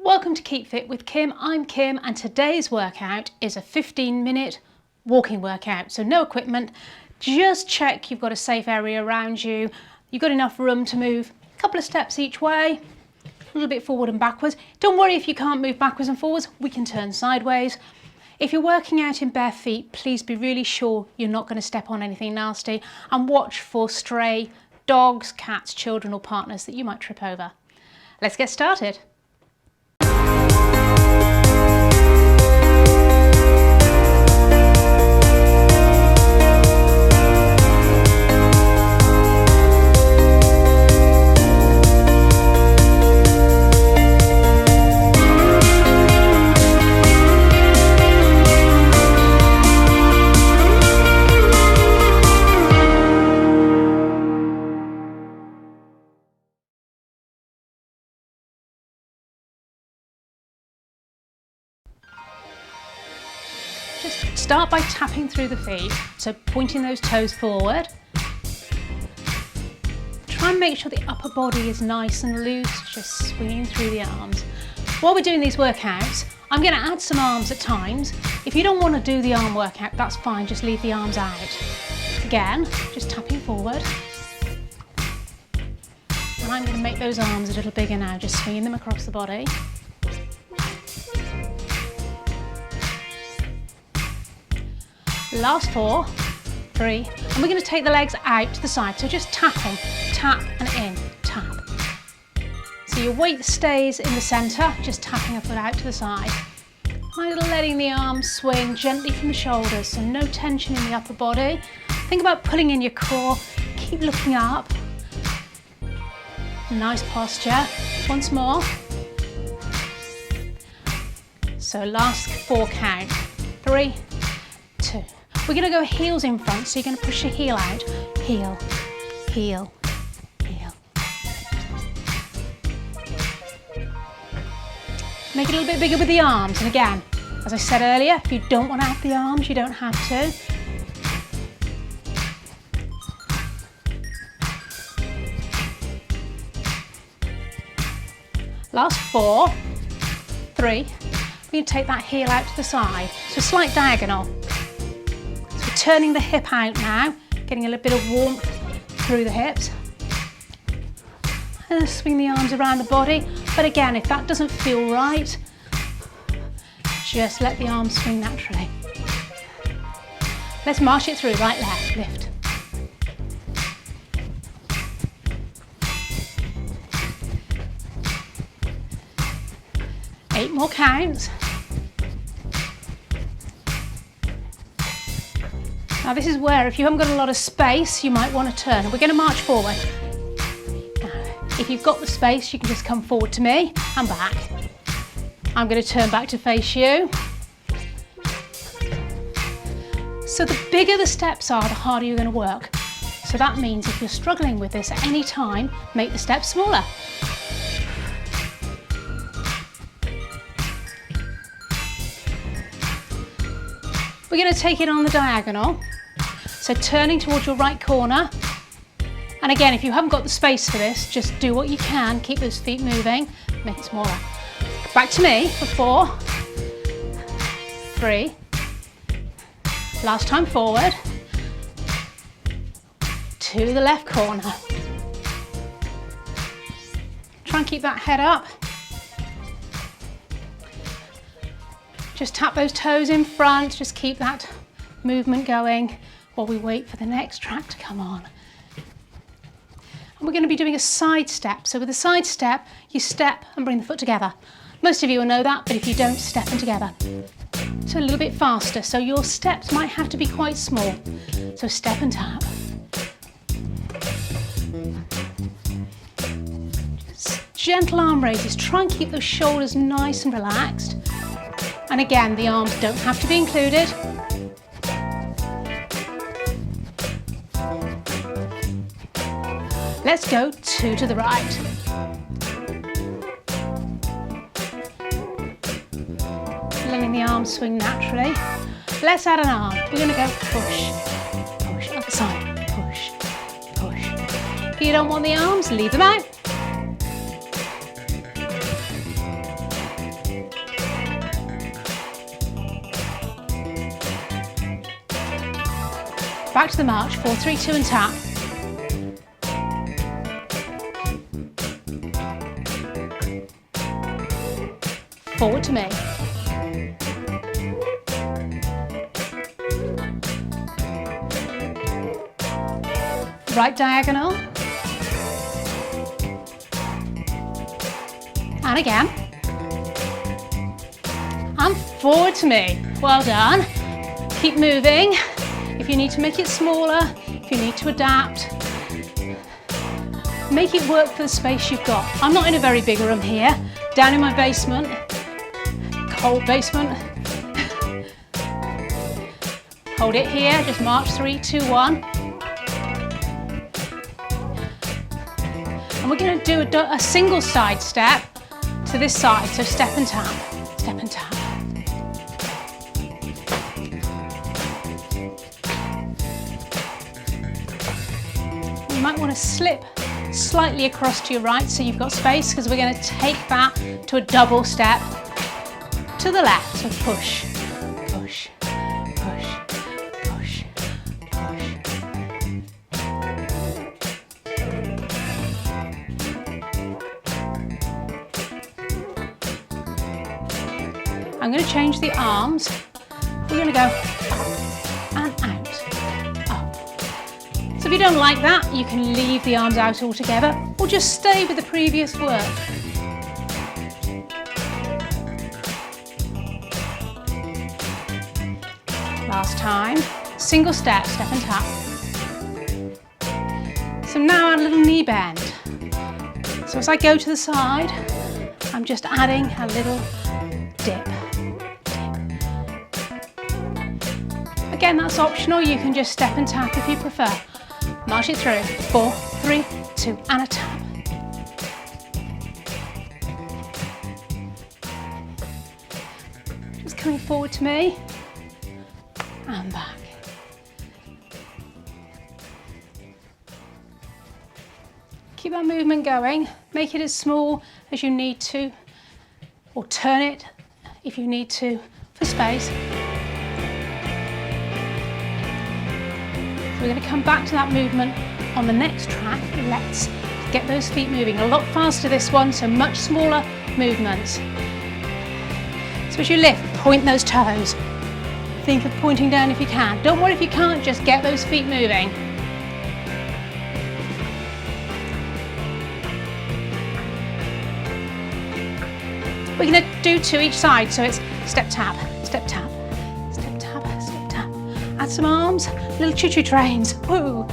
Welcome to Keep Fit with Kim. I'm Kim and today's workout is a 15-minute walking workout. So no equipment, just check you've got a safe area around you, you've got enough room to move a couple of steps each way, a little bit forward and backwards. Don't worry if you can't move backwards and forwards, we can turn sideways. If you're working out in bare feet, please be really sure you're not going to step on anything nasty and watch for stray dogs, cats, children or partners that you might trip over. Let's get started. Just start by tapping through the feet, so pointing those toes forward. Try and make sure the upper body is nice and loose, just swinging through the arms. While we're doing these workouts, I'm going to add some arms at times. If you don't want to do the arm workout, that's fine, just leave the arms out. Again, just tapping forward. And I'm going to make those arms a little bigger now, just swinging them across the body. Last 4, 3, and we're going to take the legs out to the side, so just tapping, tap and in, tap. So your weight stays in the centre, just tapping a foot out to the side. And letting the arms swing gently from the shoulders, so no tension in the upper body. Think about pulling in your core, keep looking up. Nice posture. Once more. So last 4 count, 3, 2. We're going to go heels in front, so you're going to push your heel out. Heel, heel, heel. Make it a little bit bigger with the arms. And again, as I said earlier, if you don't want to have the arms, you don't have to. Last 4, 3. We're going to take that heel out to the side. So slight diagonal. Turning the hip out now, getting a little bit of warmth through the hips. And swing the arms around the body. But again, if that doesn't feel right, just let the arms swing naturally. Let's march it through, right, left, lift. Eight more counts. Now this is where, if you haven't got a lot of space, you might want to turn. We're going to march forward. Now, if you've got the space, you can just come forward to me and back. I'm going to turn back to face you. So the bigger the steps are, the harder you're going to work. So that means if you're struggling with this at any time, make the steps smaller. We're going to take it on the diagonal. So turning towards your right corner. And again, if you haven't got the space for this, just do what you can. Keep those feet moving, make it smaller. Back to me for 4, 3. Last time forward. To the left corner. Try and keep that head up. Just tap those toes in front, just keep that movement going while we wait for the next track to come on. And we're going to be doing a side step. So with a side step, you step and bring the foot together. Most of you will know that, but if you don't, step them together. So a little bit faster. So your steps might have to be quite small. So step and tap. Just gentle arm raises. Try and keep those shoulders nice and relaxed. And again, the arms don't have to be included. Let's go 2 to the right. Letting the arms swing naturally. Let's add an arm. We're going to go push, push, other side, push, push. If you don't want the arms, leave them out. Back to the march, 4, 3, 2 and tap. Forward to me. Right diagonal. And again. And forward to me. Well done. Keep moving. If you need to make it smaller, if you need to adapt, make it work for the space you've got. I'm not in a very big room here, down in my basement, cold basement. Hold it here, just march 3, 2, 1. And we're going to do a single side step to this side, so step and tap, step and tap. You might want to slip slightly across to your right so you've got space, because we're going to take that to a double step to the left. So push, push, push, push, push. I'm going to change the arms. We're going to go up and out, up. So if you don't like that, you can leave the arms out altogether or just stay with the previous work. Last time, single step, step and tap. So now add a little knee bend. So as I go to the side, I'm just adding a little dip. Again, that's optional, you can just step and tap if you prefer. March it through, 4, 3, 2, and a tap. Just coming forward to me, and back. Keep that movement going, make it as small as you need to, or turn it if you need to for space. We're going to come back to that movement on the next track. Let's get those feet moving. A lot faster this one, so much smaller movements. So as you lift, point those toes. Think of pointing down if you can. Don't worry if you can't, just get those feet moving. We're going to do 2 each side, so it's step tap, step tap, step tap, step tap. Add some arms, little choo-choo trains. Woo!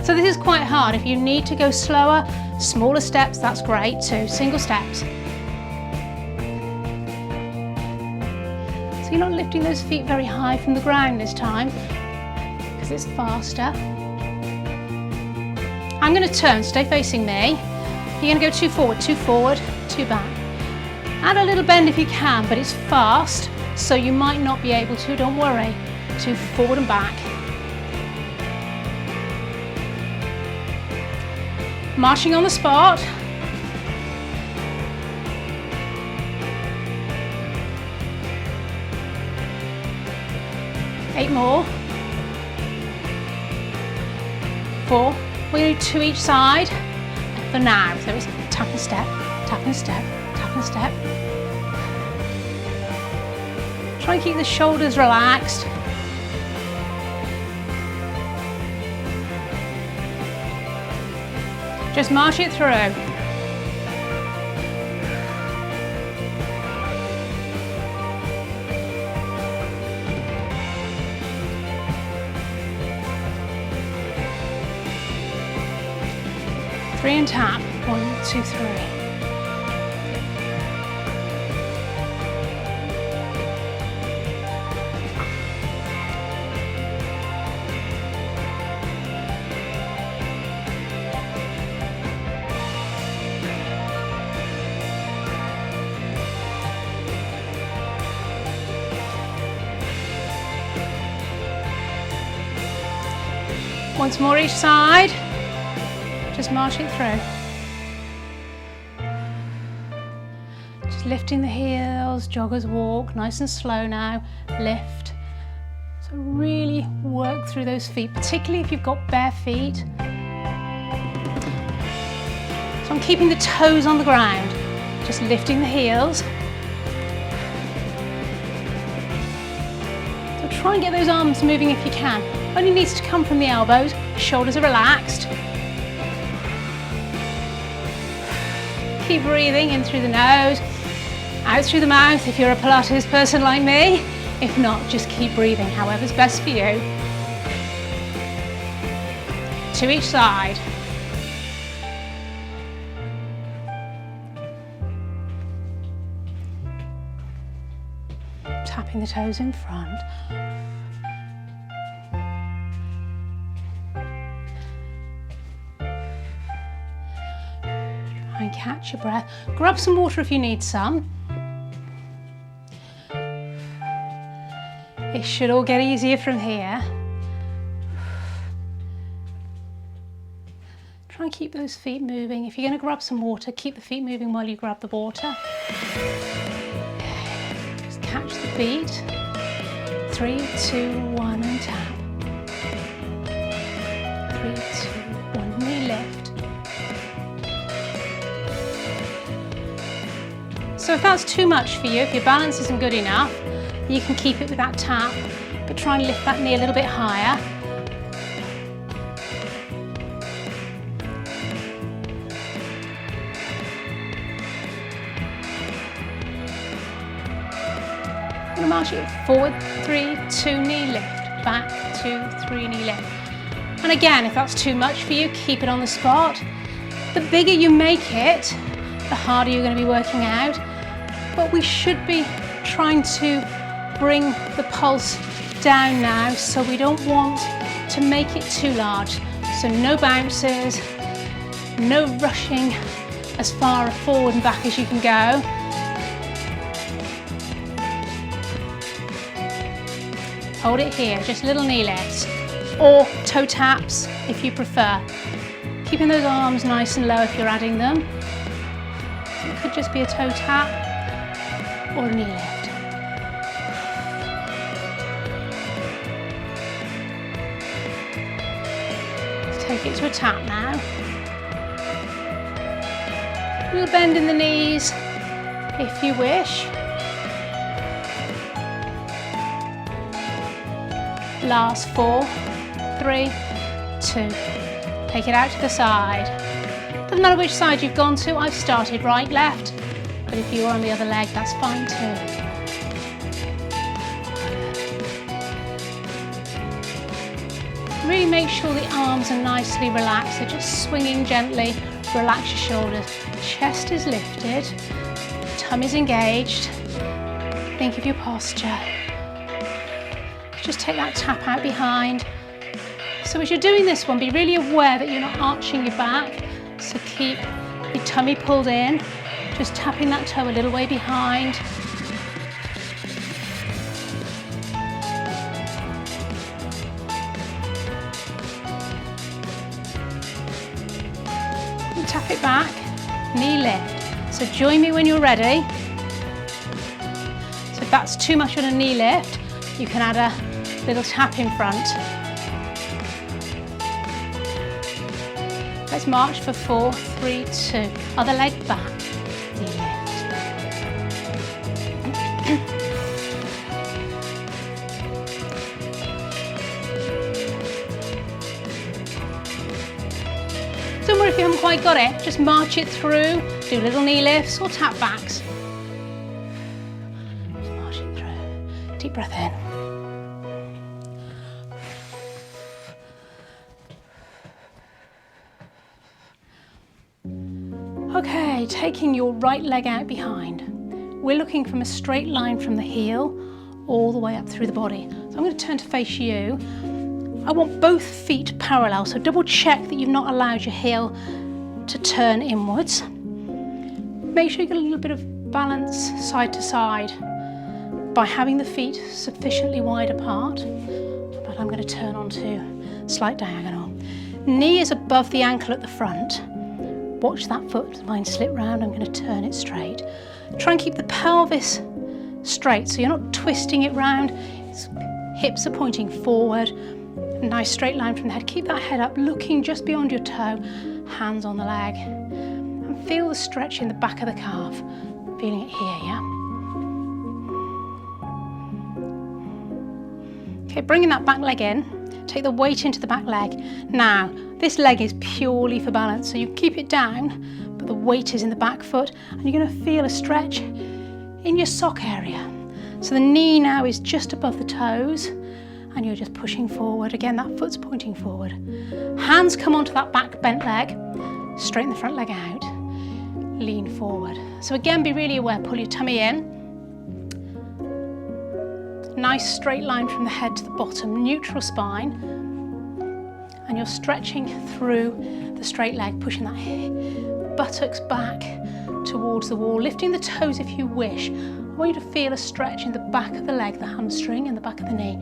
So this is quite hard. If you need to go slower, smaller steps, that's great too. Single steps. So you're not lifting those feet very high from the ground this time, because it's faster. I'm going to turn, stay facing me. You're going to go 2 forward, 2 back. Add a little bend if you can, but it's fast, so you might not be able to, don't worry. 2 forward and back. Marching on the spot. Eight more. 4. We're going to do 2 each side for now. So it's tap and step, tap and step, tap and step. Try and keep the shoulders relaxed. Just march it through. Three and tap. 1, 2, 3. Once more each side, just march it through. Just lifting the heels, jogger's walk, nice and slow now, lift. So really work through those feet, particularly if you've got bare feet. So I'm keeping the toes on the ground, just lifting the heels. So try and get those arms moving if you can. Only needs to come from the elbows, shoulders are relaxed. Keep breathing in through the nose, out through the mouth if you're a Pilates person like me. If not, just keep breathing, however's best for you. To each side. Tapping the toes in front. Try and catch your breath. Grab some water if you need some. It should all get easier from here. Try and keep those feet moving. If you're going to grab some water, keep the feet moving while you grab the water. Just catch the beat. 3, 2, 1 and tap. 3, 2, 1, knee lift. So if that's too much for you, if your balance isn't good enough, you can keep it with that tap, but try and lift that knee a little bit higher. I'm going to march it forward, 3, 2, knee lift, back, 2, 3, knee lift. And again, if that's too much for you, keep it on the spot. The bigger you make it, the harder you're going to be working out. But we should be trying to bring the pulse down now, so we don't want to make it too large. So no bounces, no rushing as far forward and back as you can go. Hold it here, just little knee lifts or toe taps if you prefer. Keeping those arms nice and low if you're adding them. It could just be a toe tap or a knee lift. Take it to a tap now. We'll bend in the knees if you wish. Last 4, 3, 2. Take it out to the side. Doesn't matter which side you've gone to. I've started right, left, but if you're on the other leg, that's fine too. Really make sure the arms are nicely relaxed. They're just swinging gently. Relax your shoulders. Chest is lifted. Tummy's engaged. Think of your posture. Just take that tap out behind. So as you're doing this one, be really aware that you're not arching your back. So keep your tummy pulled in. Just tapping that toe a little way behind. Tap it back, knee lift. So join me when you're ready. So if that's too much on a knee lift, you can add a little tap in front. Let's march for 4, 3, 2. Other leg back, knee lift. Don't worry if you haven't quite got it, just march it through, do little knee lifts or tap backs. Just march it through. Deep breath in. Okay, taking your right leg out behind. We're looking from a straight line from the heel all the way up through the body. So I'm going to turn to face you. I want both feet parallel, so double check that you've not allowed your heel to turn inwards. Make sure you get a little bit of balance side to side by having the feet sufficiently wide apart, but I'm going to turn onto slight diagonal. Knee is above the ankle at the front. Watch that foot, mine slip round, I'm going to turn it straight. Try and keep the pelvis straight, so you're not twisting it round. Hips are pointing forward. A nice straight line from the head. Keep that head up, looking just beyond your toe, hands on the leg. And feel the stretch in the back of the calf. Feeling it here, yeah? Okay, bringing that back leg in. Take the weight into the back leg. Now, this leg is purely for balance, so you keep it down, but the weight is in the back foot, and you're going to feel a stretch in your sock area. So the knee now is just above the toes, and you're just pushing forward. Again, that foot's pointing forward. Hands come onto that back bent leg, straighten the front leg out, lean forward. So again, be really aware, pull your tummy in. Nice straight line from the head to the bottom, neutral spine. And you're stretching through the straight leg, pushing that buttocks back towards the wall, lifting the toes if you wish. I want you to feel a stretch in the back of the leg, the hamstring and the back of the knee.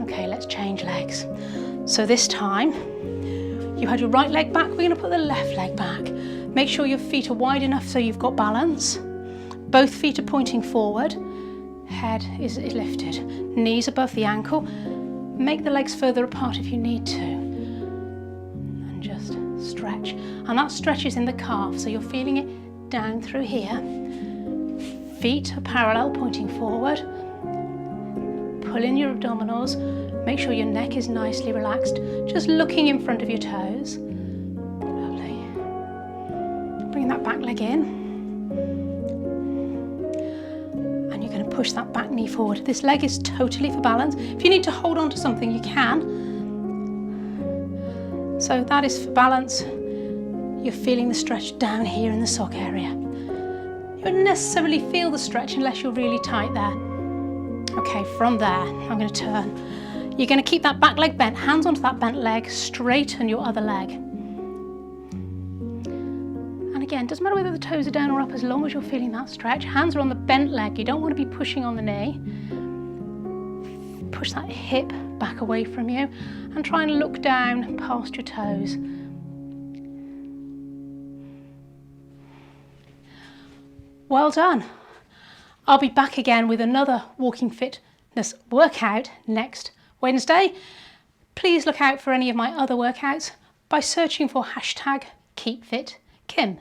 Okay, let's change legs. So this time, you had your right leg back, we're going to put the left leg back. Make sure your feet are wide enough so you've got balance. Both feet are pointing forward. Head is lifted, knees above the ankle. Make the legs further apart if you need to. And just stretch. And that stretch is in the calf, so you're feeling it down through here. Feet are parallel, pointing forward. Pull in your abdominals. Make sure your neck is nicely relaxed, just looking in front of your toes. Lovely. Bring that back leg in. And you're going to push that back knee forward. This leg is totally for balance. If you need to hold on to something, you can. So that is for balance. You're feeling the stretch down here in the sock area. You wouldn't necessarily feel the stretch unless you're really tight there. Okay, from there, I'm going to turn. You're going to keep that back leg bent, hands onto that bent leg, straighten your other leg. And again, doesn't matter whether the toes are down or up, as long as you're feeling that stretch. Hands are on the bent leg, you don't want to be pushing on the knee. Push that hip back away from you and try and look down past your toes. Well done. I'll be back again with another walking fitness workout next Wednesday. Please look out for any of my other workouts by searching for #KeepFitKim.